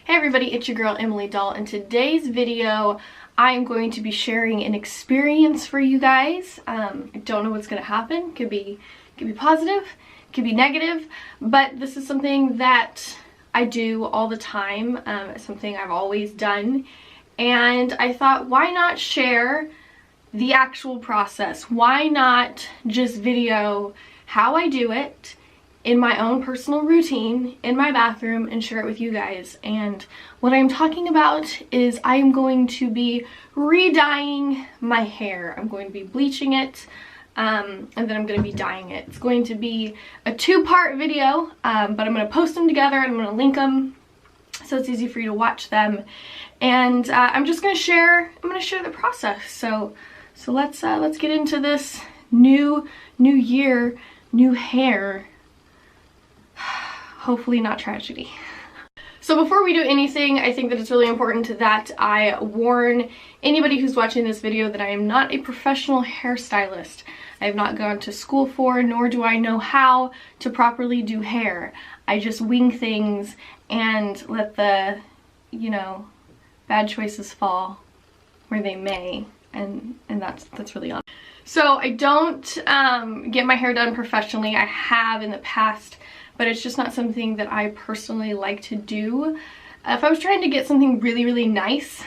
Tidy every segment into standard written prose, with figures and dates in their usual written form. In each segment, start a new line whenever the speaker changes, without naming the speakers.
Hey everybody, it's your girl Emily Doll. In today's video, I am going to be sharing an experience for you guys. I don't know what's going to happen. Could be positive, could be negative, but this is something that I do all the time. It's something I've always done, and I thought, why not share the actual process? Why not just video how I do it in my own personal routine in my bathroom and share it with you guys? And what I'm talking about is I am going to be re-dyeing my hair. I'm going to be bleaching it, and then I'm going to be dyeing it. It's going to be a two-part video, but I'm going to post them together and I'm going to link them so it's easy for you to watch them. And I'm just going to share the process. So let's get into this new year, new hair. Hopefully not tragedy. So before we do anything, I think that it's really important that I warn anybody who's watching this video that I am not a professional hairstylist. I have not gone to school for, nor do I know how to properly do hair. I just wing things and let the, bad choices fall where they may, and that's really on. So I don't get my hair done professionally. I have in the past, but it's just not something that I personally like to do. If I was trying to get something really, really nice,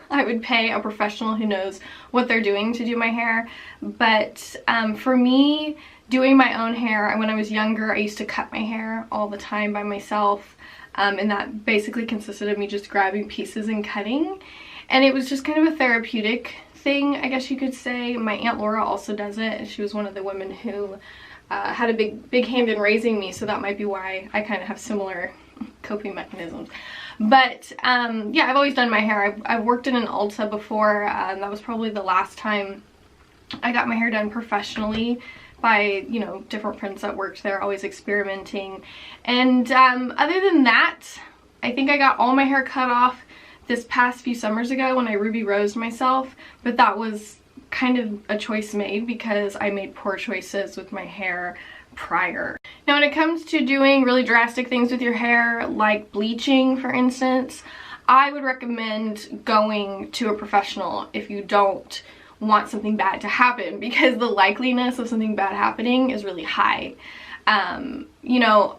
I would pay a professional who knows what they're doing to do my hair. But for me, doing my own hair, when I was younger, I used to cut my hair all the time by myself. And that basically consisted of me just grabbing pieces and cutting. And it was just kind of a therapeutic thing, I guess you could say. My Aunt Laura also does it. She was one of the women who had a big hand in raising me, so that might be why I kind of have similar coping mechanisms. But yeah, I've always done my hair. I've worked in an Ulta before. That was probably the last time I got my hair done professionally by, different friends that worked there, always experimenting. And other than that, I think I got all my hair cut off this past few summers ago when I Ruby Rosed myself, but that was kind of a choice made because I made poor choices with my hair prior. Now when it comes to doing really drastic things with your hair, like bleaching for instance, I would recommend going to a professional if you don't want something bad to happen, because the likeliness of something bad happening is really high.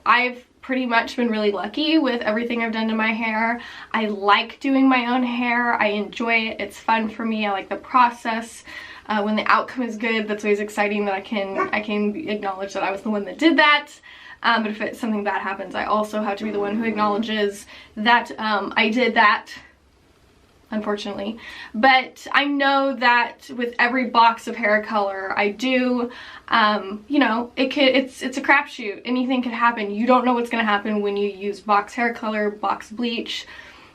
I've pretty much been really lucky with everything I've done to my hair. I like doing my own hair. I enjoy it. It's fun for me. I like the process. When the outcome is good, that's always exciting that I can acknowledge that I was the one that did that. But if something bad happens, I also have to be the one who acknowledges that I did that, unfortunately. But I know that with every box of hair color I do, it's a crapshoot. Anything could happen. You don't know what's going to happen when you use box hair color, box bleach.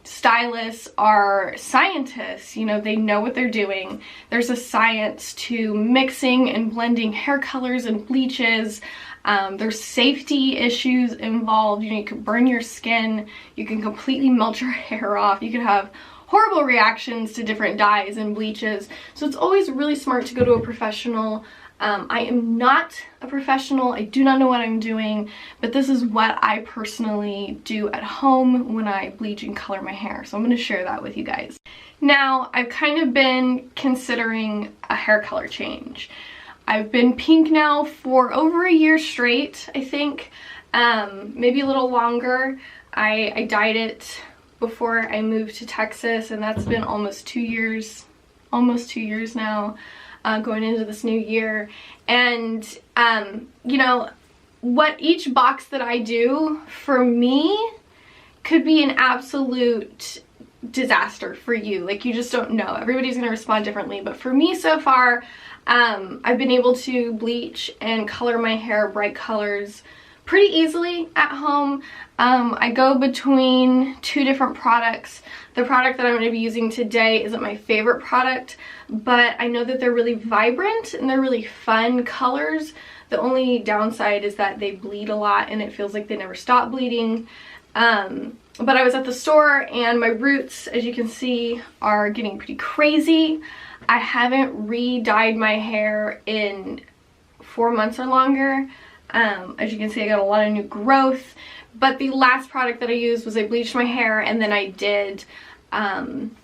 Stylists are scientists, they know what they're doing. There's a science to mixing and blending hair colors and bleaches. There's safety issues involved. You could burn your skin, you can completely melt your hair off, you could have horrible reactions to different dyes and bleaches. So it's always really smart to go to a professional. I am not a professional. I do not know what I'm doing, but this is what I personally do at home when I bleach and color my hair. So I'm going to share that with you guys. Now, I've kind of been considering a hair color change. I've been pink now for over a year straight, I think, maybe a little longer. I dyed it before I moved to Texas, and that's been almost 2 years now. Going into this new year. And what each box that I do for me could be an absolute disaster for you. Like, you just don't know. Everybody's gonna respond differently, but for me so far, I've been able to bleach and color my hair bright colors pretty easily at home. I go between two different products. The product that I'm going to be using today isn't my favorite product, but I know that they're really vibrant and they're really fun colors. The only downside is that they bleed a lot and it feels like they never stop bleeding. But I was at the store and my roots, as you can see, are getting pretty crazy. I haven't re-dyed my hair in 4 months or longer. As you can see, I got a lot of new growth. But the last product that I used was I bleached my hair, and then I did some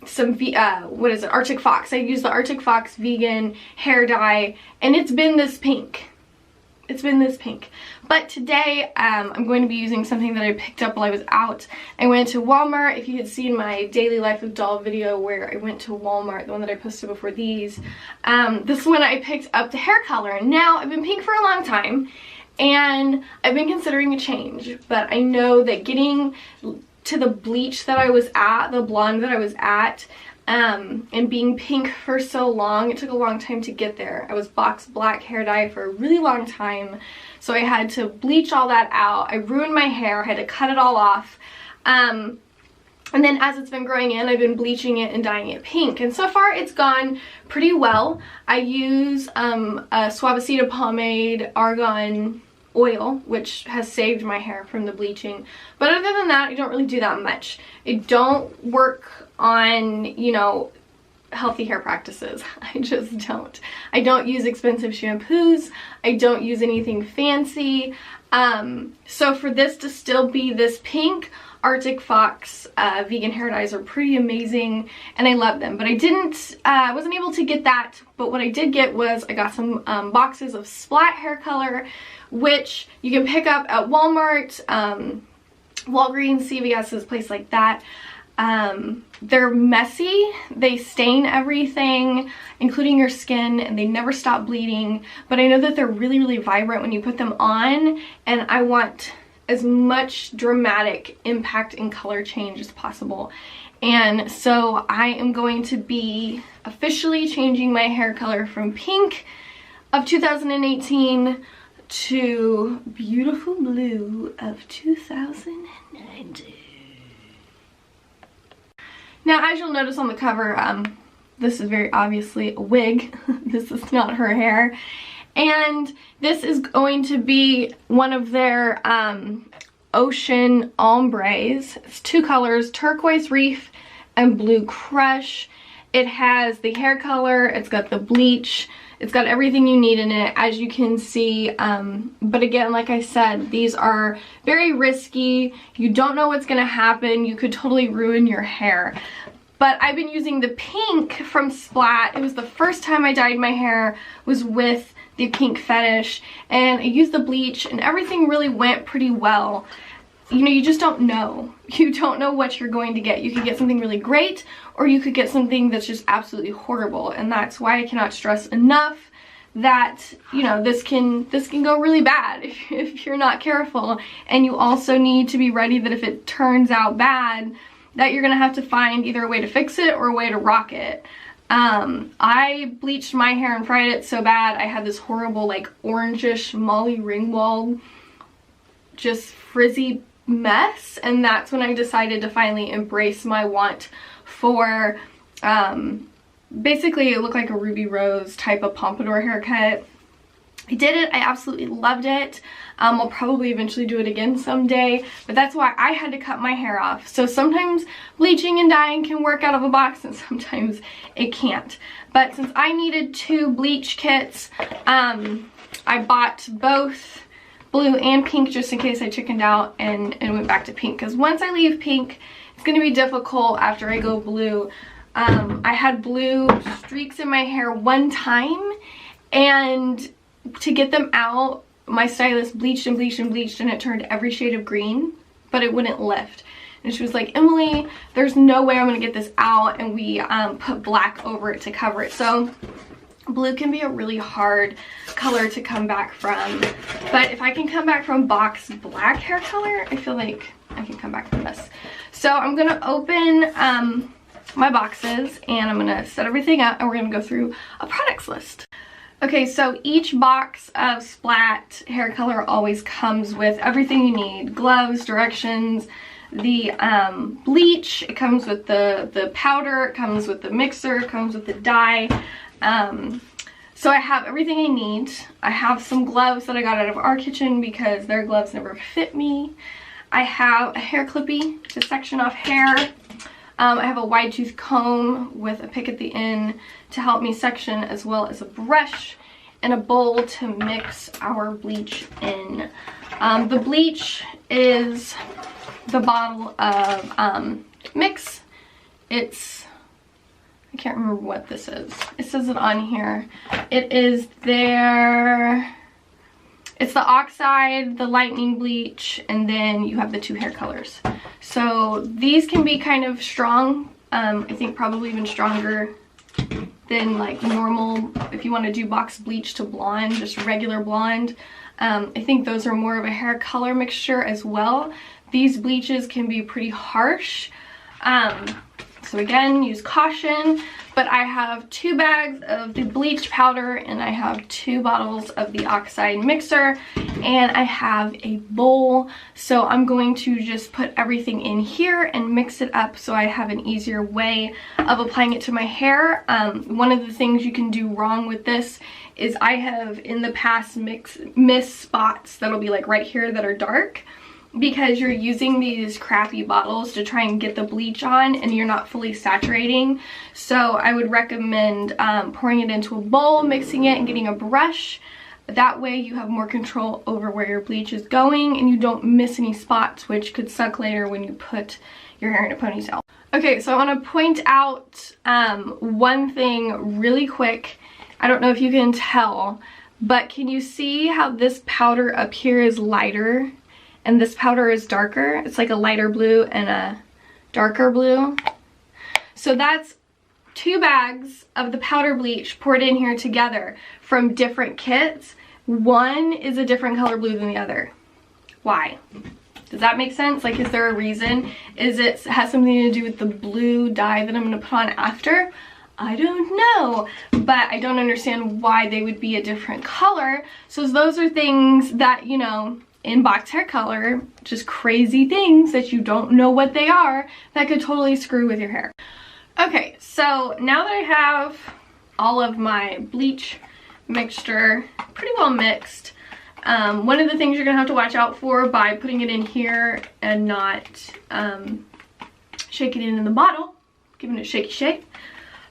Arctic Fox. I used the Arctic Fox vegan hair dye, and it's been this pink. It's been this pink. But today I'm going to be using something that I picked up while I was out. I went to Walmart. If you had seen my daily life of doll video where I went to Walmart, the one that I posted before these, this is when I picked up the hair color. Now, I've been pink for a long time, and I've been considering a change, but I know that getting to the bleach that I was at, the blonde that I was at, and being pink for so long, it took a long time to get there. I was box black hair dye for a really long time, so I had to bleach all that out. I ruined my hair, I had to cut it all off, and then as it's been growing in, I've been bleaching it and dyeing it pink, and so far it's gone pretty well. I use a Suavecita pomade argan oil, which has saved my hair from the bleaching, but other than that, I don't really do that much. I don't work on, you know, healthy hair practices. I just don't. I don't use expensive shampoos. I don't use anything fancy. So for this to still be this pink, Arctic Fox vegan hair dyes are pretty amazing, and I love them. But I wasn't able to get that, but what I did get was I got some boxes of Splat hair color, which you can pick up at Walmart, Walgreens, CVS's, place like that. They're messy, they stain everything, including your skin, and they never stop bleeding, but I know that they're really, really vibrant when you put them on, and I want as much dramatic impact and color change as possible. And so I am going to be officially changing my hair color from pink of 2018 to beautiful blue of 2019. Now, as you'll notice on the cover, this is very obviously a wig. This is not her hair. And this is going to be one of their ocean ombres. It's two colors, turquoise reef and blue crush. It has the hair color, it's got the bleach, it's got everything you need in it, as you can see. But again, like I said, these are very risky. You don't know what's gonna happen. You could totally ruin your hair. But I've been using the pink from Splat. It was the first time I dyed my hair, was with the pink fetish, and I used the bleach, and everything really went pretty well. You know, you just don't know. You don't know what you're going to get. You could get something really great, or you could get something that's just absolutely horrible, and that's why I cannot stress enough that, you know, this can go really bad if you're not careful. And you also need to be ready that if it turns out bad, that you're gonna have to find either a way to fix it or a way to rock it. I bleached my hair and fried it so bad I had this horrible, like, orangish Molly Ringwald just frizzy mess, and that's when I decided to finally embrace my want for basically it looked like a Ruby Rose type of pompadour haircut. I did it, I absolutely loved it. I'll probably eventually do it again someday, but that's why I had to cut my hair off. So sometimes bleaching and dyeing can work out of a box, and sometimes it can't. But since I needed 2 bleach kits, I bought both blue and pink just in case I chickened out and went back to pink. Because once I leave pink, it's going to be difficult after I go blue. I had blue streaks in my hair one time, and to get them out, my stylist bleached and bleached and bleached, and it turned every shade of green, but it wouldn't lift. And she was like, Emily, there's no way I'm gonna get this out, and we put black over it to cover it. So blue can be a really hard color to come back from, but if I can come back from box black hair color, I feel like I can come back from this. So I'm gonna open my boxes, and I'm gonna set everything up, and we're gonna go through a products list. Okay, so each box of Splat hair color always comes with everything you need. Gloves, directions, the bleach, it comes with the powder, it comes with the mixer, it comes with the dye. So I have everything I need. I have some gloves that I got out of our kitchen because their gloves never fit me. I have a hair clippy to section off hair. I have a wide tooth comb with a pick at the end to help me section, as well as a brush. in a bowl to mix our bleach in. The bleach is the bottle of mix. It's, I can't remember what this is. It says it on here. It is it's the oxide, the lightening bleach, and then you have the 2 hair colors. So these can be kind of strong. I think probably even stronger than like normal, if you want to do box bleach to blonde, just regular blonde. I think those are more of a hair color mixture as well. These bleaches can be pretty harsh. So again, use caution. But I have 2 bags of the bleach powder, and I have 2 bottles of the oxide mixer, and I have a bowl. So I'm going to just put everything in here and mix it up so I have an easier way of applying it to my hair. One of the things you can do wrong with this is I have in the past missed spots that'll be like right here that are dark, because you're using these crappy bottles to try and get the bleach on and you're not fully saturating. So I would recommend pouring it into a bowl, mixing it, and getting a brush. That way you have more control over where your bleach is going and you don't miss any spots, which could suck later when you put your hair in a ponytail. Okay, so I want to point out one thing really quick. I don't know if you can tell, but can you see how this powder up here is lighter and this powder is darker? It's like a lighter blue and a darker blue. So that's 2 bags of the powder bleach poured in here together from different kits. One is a different color blue than the other. Why? Does that make sense? Like, is there a reason? Has something to do with the blue dye that I'm gonna put on after? I don't know, but I don't understand why they would be a different color. So those are things that, you know, in box hair color, just crazy things that you don't know what they are that could totally screw with your hair. Okay, so now that I have all of my bleach mixture pretty well mixed, one of the things you're gonna have to watch out for by putting it in here and not shaking it in the bottle, giving it a shaky shake,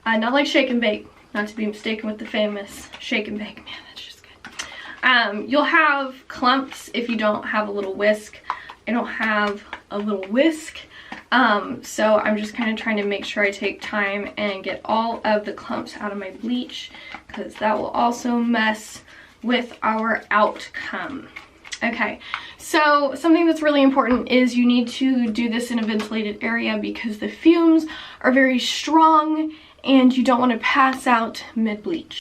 not like shake and bake, not to be mistaken with the famous shake and bake. Man, that's just good. You'll have clumps if you don't have a little whisk. I don't have a little whisk, so I'm just kind of trying to make sure I take time and get all of the clumps out of my bleach, because that will also mess with our outcome. Okay, so something that's really important is you need to do this in a ventilated area because the fumes are very strong and you don't want to pass out mid-bleach.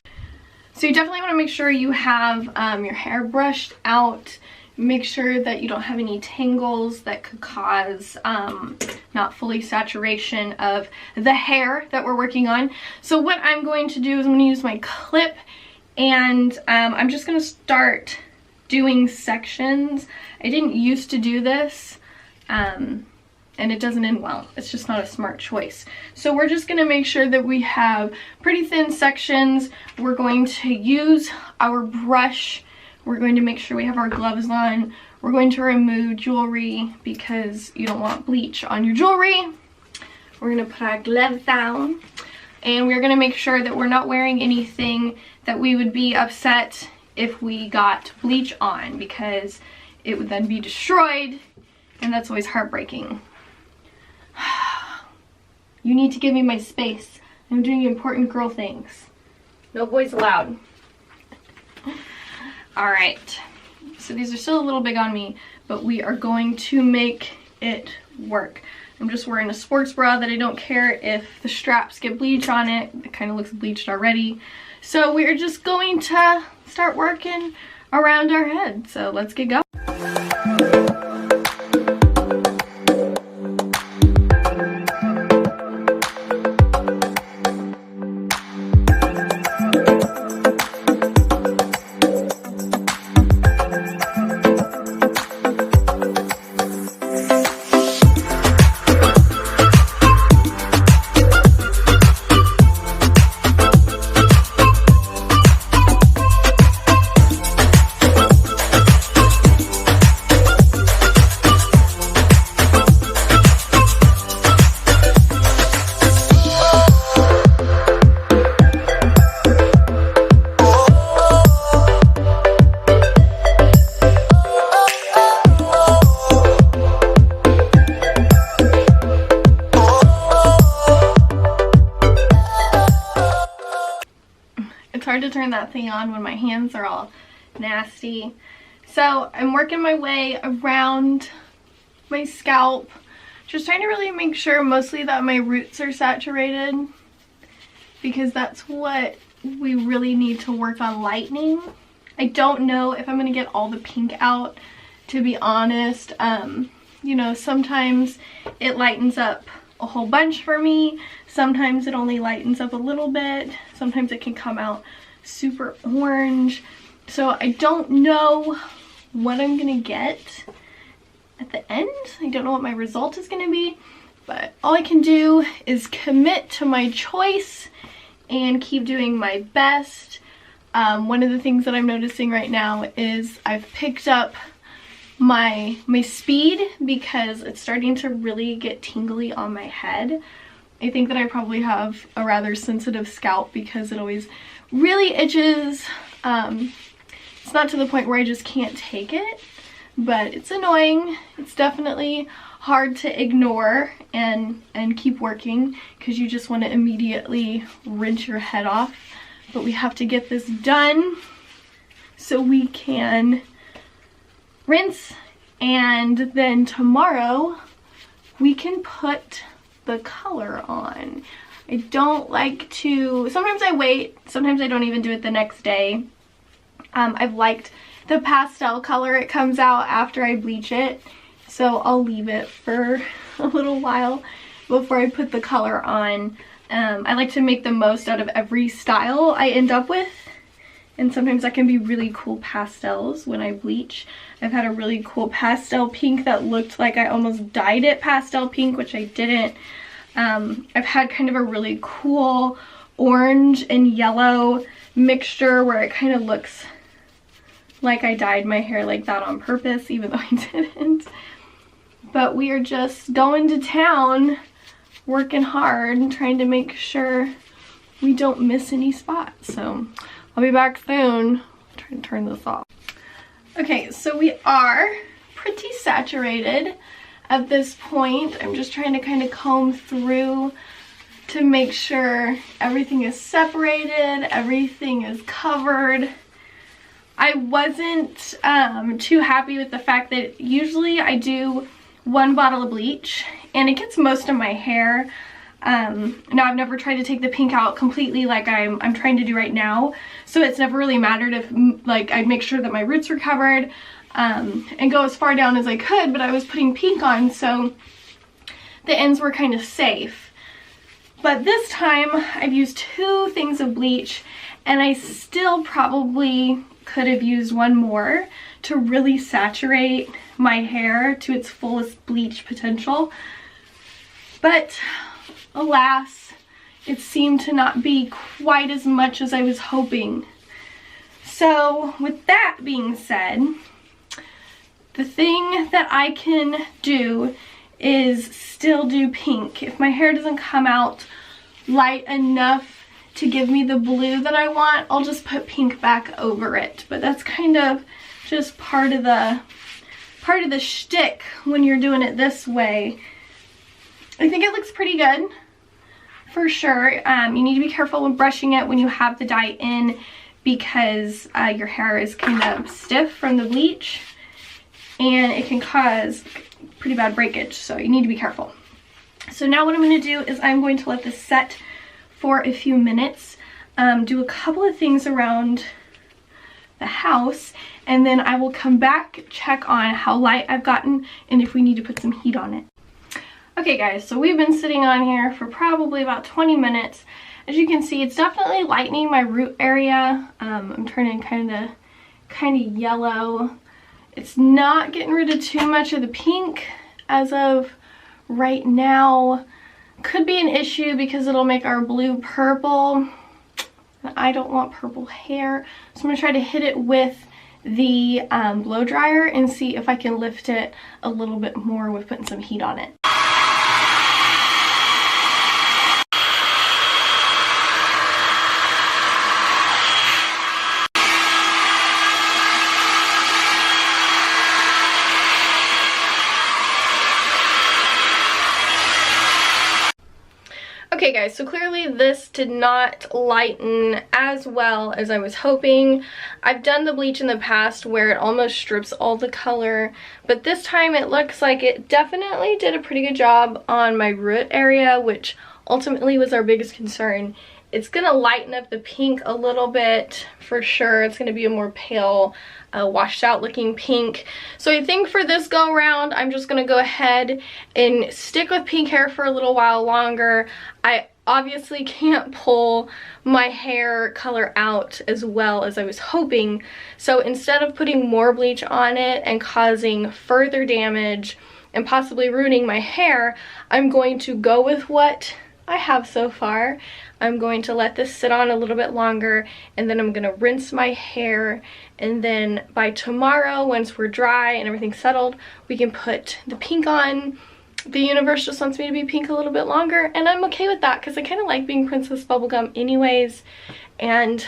So you definitely want to make sure you have your hair brushed out. Make sure that you don't have any tangles that could cause not fully saturation of the hair that we're working on. So what I'm going to do is I'm going to use my clip, and I'm just going to start doing sections. I didn't used to do this, and it doesn't end well. It's just not a smart choice. So we're just going to make sure that we have pretty thin sections. We're going to use our brush. We're going to make sure we have our gloves on. We're going to remove jewelry because you don't want bleach on your jewelry. We're going to put our gloves down, and we're going to make sure that we're not wearing anything that we would be upset if we got bleach on, because it would then be destroyed, and that's always heartbreaking. You need to give me my space. I'm doing important girl things. No boys allowed. Alright, so these are still a little big on me, but we are going to make it work. I'm just wearing a sports bra that I don't care if the straps get bleach on it. It kind of looks bleached already. So we're just going to start working around our head. So let's get going. turn that thing on when my hands are all nasty. So I'm working my way around my scalp, just trying to really make sure mostly that my roots are saturated, because that's what we really need to work on lightening. I don't know if I'm gonna get all the pink out, to be honest. You know, sometimes it lightens up a whole bunch for me. Sometimes it only lightens up a little bit. Sometimes it can come out super orange. So I don't know what I'm gonna get at the end. I don't know what my result is gonna be, but all I can do is commit to my choice and keep doing my best. One of the things that I'm noticing right now is I've picked up my speed, because it's starting to really get tingly on my head. I think that I probably have a rather sensitive scalp because it always really itches. It's not to the point where I just can't take it, but it's annoying. It's definitely hard to ignore and keep working, because you just want to immediately rinse your head off. But we have to get this done so we can rinse, and then tomorrow we can put the color on. I don't like to, sometimes I wait, sometimes I don't even do it the next day. I've liked the pastel color it comes out after I bleach it, so I'll leave it for a little while before I put the color on. I like to make the most out of every style I end up with, and sometimes that can be really cool pastels when I bleach. I've had a really cool pastel pink that looked like I almost dyed it pastel pink, which I didn't. I've had kind of a really cool orange and yellow mixture where it kind of looks like I dyed my hair like that on purpose, even though I didn't. But we are just going to town, working hard, trying to make sure we don't miss any spots. So I'll be back soon. I'm trying to turn this off. Okay, so we are pretty saturated at this point. I'm just trying to kind of comb through to make sure everything is separated, everything is covered. I wasn't too happy with the fact that usually I do 1 bottle of bleach and it gets most of my hair. Now I've never tried to take the pink out completely like I'm trying to do right now, so it's never really mattered if like I make sure that my roots were covered and go as far down as I could, but I was putting pink on, so the ends were kind of safe. But this time I've used 2 things of bleach, and I still probably could have used 1 more to really saturate my hair to its fullest bleach potential. But alas, it seemed to not be quite as much as I was hoping. So with that being said, the thing that I can do is still do pink. If my hair doesn't come out light enough to give me the blue that I want, I'll just put pink back over it. But that's kind of just part of the shtick when you're doing it this way. I think it looks pretty good, for sure. You need to be careful when brushing it when you have the dye in, because your hair is kind of stiff from the bleach and it can cause pretty bad breakage, so you need to be careful. So now what I'm going to do is I'm going to let this set for a few minutes, do a couple of things around the house, and then I will come back, check on how light I've gotten and if we need to put some heat on it. Okay guys, so we've been sitting on here for probably about 20 minutes. As you can see, it's definitely lightening my root area. I'm turning kind of yellow. It's not getting rid of too much of the pink as of right now. Could be an issue because it'll make our blue purple. I don't want purple hair, so I'm gonna try to hit it with the blow dryer and see if I can lift it a little bit more with putting some heat on it. Okay guys, so clearly this did not lighten as well as I was hoping. I've done the bleach in the past where it almost strips all the color, but this time it looks like it definitely did a pretty good job on my root area, which ultimately was our biggest concern. It's gonna lighten up the pink a little bit for sure. It's gonna be a more pale, washed out looking pink. So I think for this go around, I'm just gonna go ahead and stick with pink hair for a little while longer. I obviously can't pull my hair color out as well as I was hoping. So instead of putting more bleach on it and causing further damage and possibly ruining my hair, I'm going to go with what I have so far. I'm going to let this sit on a little bit longer, and then I'm going to rinse my hair, and then by tomorrow, once we're dry and everything's settled, we can put the pink on. The universe just wants me to be pink a little bit longer, and I'm okay with that because I kind of like being Princess Bubblegum anyways, and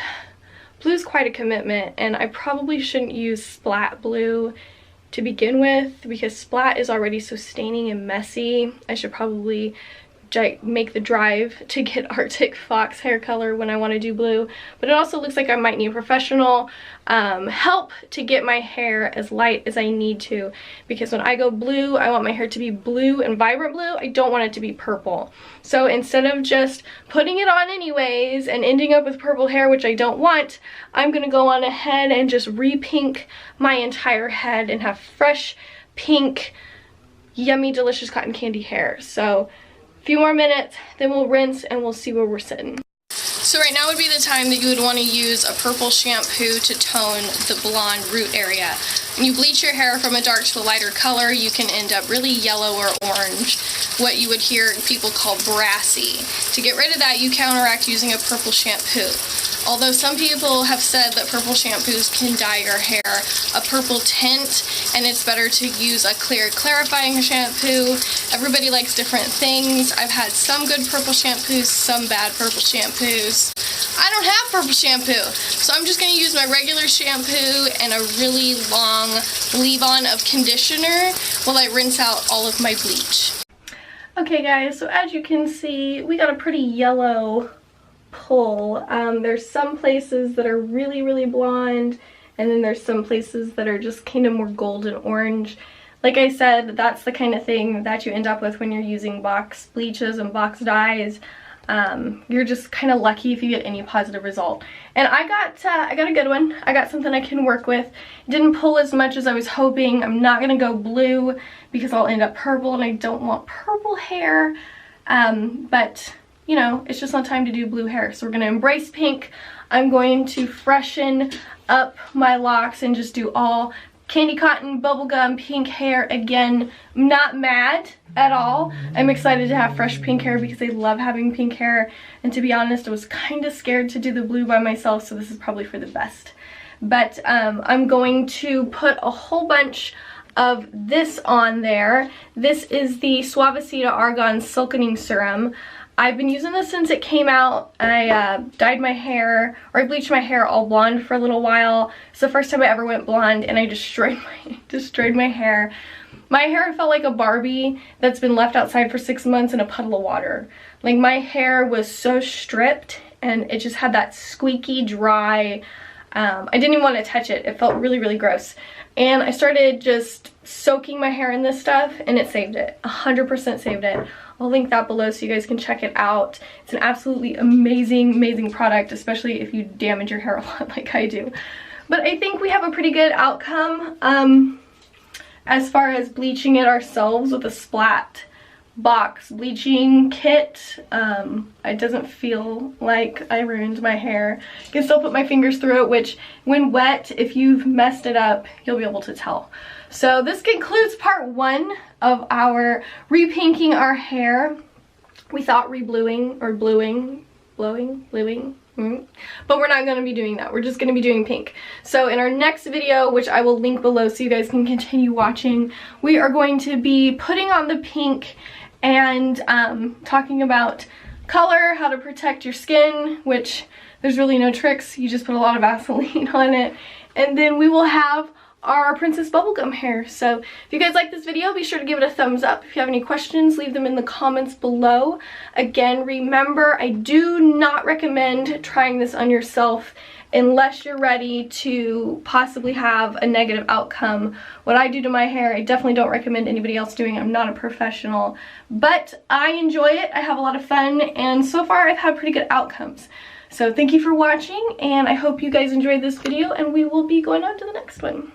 blue's quite a commitment, and I probably shouldn't use Splat blue to begin with because Splat is already so staining and messy. I should probably make the drive to get Arctic Fox hair color when I want to do blue, but it also looks like I might need professional help to get my hair as light as I need to, because when I go blue, I want my hair to be blue and vibrant blue. I don't want it to be purple. So instead of just putting it on anyways and ending up with purple hair, which I don't want, I'm gonna go on ahead and just re-pink my entire head and have fresh pink yummy delicious cotton candy hair. So few more minutes, then we'll rinse and we'll see where we're sitting. So right now would be the time that you would want to use a purple shampoo to tone the blonde root area. When you bleach your hair from a dark to a lighter color, you can end up really yellow or orange, what you would hear people call brassy. To get rid of that, you counteract using a purple shampoo. Although some people have said that purple shampoos can dye your hair a purple tint, and it's better to use a clear clarifying shampoo. Everybody likes different things. I've had some good purple shampoos, some bad purple shampoos. I don't have purple shampoo, so I'm just going to use my regular shampoo and a really long leave-on of conditioner while I rinse out all of my bleach. Okay guys, so as you can see, we got a pretty yellow pull. There's some places that are really, really blonde, and then there's some places that are just kind of more golden orange. Like I said, that's the kind of thing that you end up with when you're using box bleaches and box dyes. You're just kind of lucky if you get any positive result. And I got a good one. I got something I can work with. It didn't pull as much as I was hoping. I'm not gonna go blue because I'll end up purple, and I don't want purple hair. But you know, it's just not time to do blue hair. So we're gonna embrace pink. I'm going to freshen up my locks and just do all candy cotton bubblegum pink hair again. I'm not mad at all. I'm excited to have fresh pink hair because I love having pink hair, and to be honest, I was kind of scared to do the blue by myself, so this is probably for the best. But I'm going to put a whole bunch of this on there. This is the Suavecita Argan Silkening Serum. I've been using this since it came out. I dyed my hair, or I bleached my hair all blonde for a little while. It's the first time I ever went blonde, and I destroyed my hair. My hair felt like a Barbie that's been left outside for 6 months in a puddle of water. Like, my hair was so stripped, and it just had that squeaky, dry, I didn't even want to touch it. It felt really, really gross. And I started just soaking my hair in this stuff, and it saved it. 100% saved it. I'll link that below so you guys can check it out. It's an absolutely amazing, amazing product, especially if you damage your hair a lot like I do. But I think we have a pretty good outcome as far as bleaching it ourselves with a Splat box bleaching kit. It doesn't feel like I ruined my hair. I can still put my fingers through it, which when wet, if you've messed it up, you'll be able to tell. So this concludes part 1 of our repinking our hair. We thought rebluing or bluing, but we're not going to be doing that. We're just going to be doing pink. So in our next video, which I will link below so you guys can continue watching, we are going to be putting on the pink and talking about color, how to protect your skin, which there's really no tricks. You just put a lot of Vaseline on it. And then we will have our Princess Bubblegum hair. So if you guys like this video, be sure to give it a thumbs up. If you have any questions, leave them in the comments below. Again, remember, I do not recommend trying this on yourself unless you're ready to possibly have a negative outcome. What I do to my hair, I definitely don't recommend anybody else doing. I'm not a professional, but I enjoy it. I have a lot of fun, and so far I've had pretty good outcomes. So thank you for watching, and I hope you guys enjoyed this video, and we will be going on to the next one.